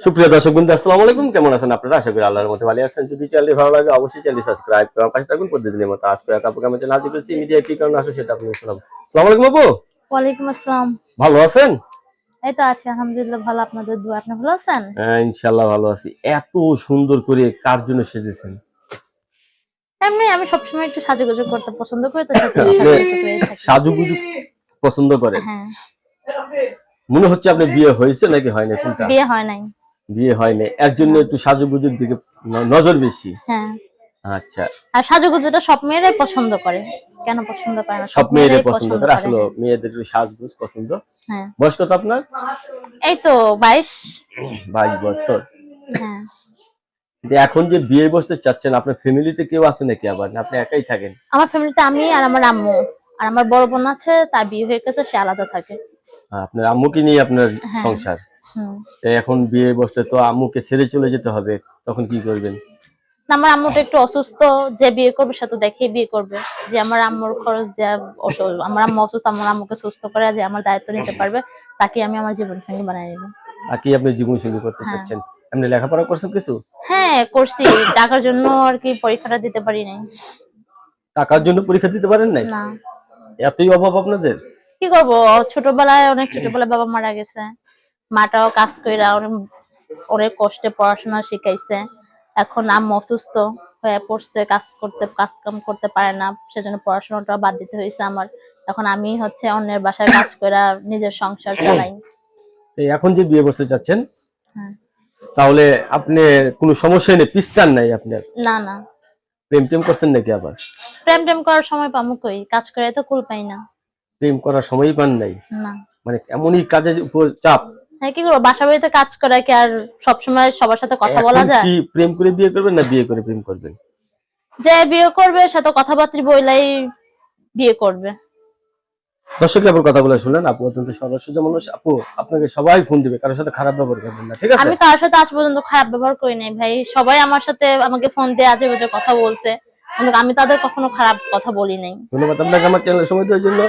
সুপ্রিয় দর্শক বন্ধু, আসসালামু আলাইকুম। কেমন আছেন আপনারা? আশা করি আল্লাহর মধ্যে ভালো আছেন। যদি চ্যানেলটি ভালো লাগে অবশ্যই চ্যানেলটি সাবস্ক্রাইব করে পাশে থাকুন। প্রতিদিনের মতো আজকে এক আপুকে আমি হাজির করেছি। মিডিয়া কি কারণে আসে সেটা আপনাদের শোনাবো। আসসালামু আলাইকুম আপু। ওয়ালাইকুম আসসালাম। ভালো আছেন? এই তো আছি আলহামদুলিল্লাহ ভালো। আপনাদের দোয়া। আপনি ভালো আছেন? হ্যাঁ, ইনশাআল্লাহ ভালো আছি। এত সুন্দর করে কার জন্য সেজেছেন? এমনি আমি সবসময় একটু সাজুগুজু করতে পছন্দ করি, তো আপনি সাজুগুজু করেই থাকি। সাজুগুজু পছন্দ করেন? হ্যাঁ। মনে হচ্ছে আপনার বিয়ে হয়েছে নাকি হয় না, কোনটা? বিয়ে হয় নাই। বিয়ে হয় না, এর জন্য না। একটু সাজুগুজুর দিকে নজর বেশি। হ্যাঁ। আচ্ছা। আর সাজুগুজুটা সব মেয়েরাই পছন্দ করে। কেন পছন্দ করে না? সব সব মেয়েরাই মেয়েরাই পছন্দ পছন্দ করে, করে। আসলে হ্যাঁ। মেয়েদের একটু সাজগোজ পছন্দ। হ্যাঁ। বয়স কত আপনার? এই তো 22। 22 বছর। হ্যাঁ। কিন্তু এখন যে বিয়ে বসতে চাচ্ছেন, আপনার ফ্যামিলিতে কেউ আছে নাকি, আবার না আপনি একাই থাকেন? আমার ফ্যামিলিতে আমি আর আমার আম্মু আর আমার বড় বোন আছে, তার বিয়ে হয়ে গেছে, সে আলাদা থাকে। আপনার আম্মুকে নিয়ে আপনার হ্যাঁ। সংসার। হুম। তাই এখন বিয়ে বসতে তো আম্মুকে ছেড়ে চলে যেতে হবে, তখন কি করবেন? না, আমার আম্মুটা একটু অসুস্থ। যে বিয়ে করবে সে তো দেখেই বিয়ে করবে, যে আমার আম্মুর খরচ দেয়া। আমার আম্মু অসুস্থ, আমার আম্মুকে সুস্থ করে যে আমার দায়িত্ব নিতে পারবে, তাকে আমি আমার জীবন সঙ্গী বানিয়ে নেব। আর কি আপনি জীবন সঙ্গী করতে হ্যাঁ। চাচ্ছেন? আপনি লেখাপড়া করছেন কিছু? হ্যাঁ, করছি। টাকার জন্য আর কি পরীক্ষাটা দিতে পারি নাই। টাকার জন্য পরীক্ষা দিতে পারেন নাই? না। এতই অভাব আপনাদের? কি করব, অনেক ছোটবেলায় বাবা মারা গেছে। মাটাও কাজ কইরা অনেক অনেক কষ্টে পড়াশোনা শিখাইছে। এখন আম্মু অসুস্থ হয়ে পড়ছে, কাজ কাম করতে পারে না, সেজন্য পড়াশোনাটা বাদ দিতে হয়েছে আমার। এখন আমি হচ্ছে অন্যের বাসায় কাজ কইরা নিজের সংসার চালাই। এই এখন যে বিয়ে বসতে চাচ্ছেন, হ্যাঁ। তাহলে আপনি কোনো সমস্যা নেই, পিস্টান নাই আপনার? না না। প্রেম টেম করছেন নাকি আবার? প্রেম টেম করার সময় পামু কই, কাজ করে তো কুল পাই না। প্রেম করার সময়ই পান নাই? না। মানে এমনই কাজের উপর চাপ। হ্যাঁ, কি করবো, বাসা বাড়িতে কাজ করা কি আর সবসময় সবার সাথে কথা বলা এখন যায়? কি প্রেম করে বিয়ে করবেন না বিয়ে করে প্রেম করবেন? যে বিয়ে করবে সে তো কথাবার্তা বইলাই বিয়ে করবে। দর্শক আবার কথা বলে শুনলেন, আপু অত্যন্ত সরল সোজা মানুষ। আপু, আপনাকে সবাই ফোন দিবে, কারোর সাথে খারাপ ব্যবহার করবেন না, ঠিক আছে? আমি কারোর সাথে আজ পর্যন্ত খারাপ ব্যবহার করি নাই ভাই। সবাই আমার সাথে আমাকে ফোন দিয়ে আজে বাজে কথা বলছে, কিন্তু আমি তাদের কখনো খারাপ কথা বলি নাই। ধন্যবাদ আপনাকে আমার চ্যানেলে সময় দেওয়ার জন্য।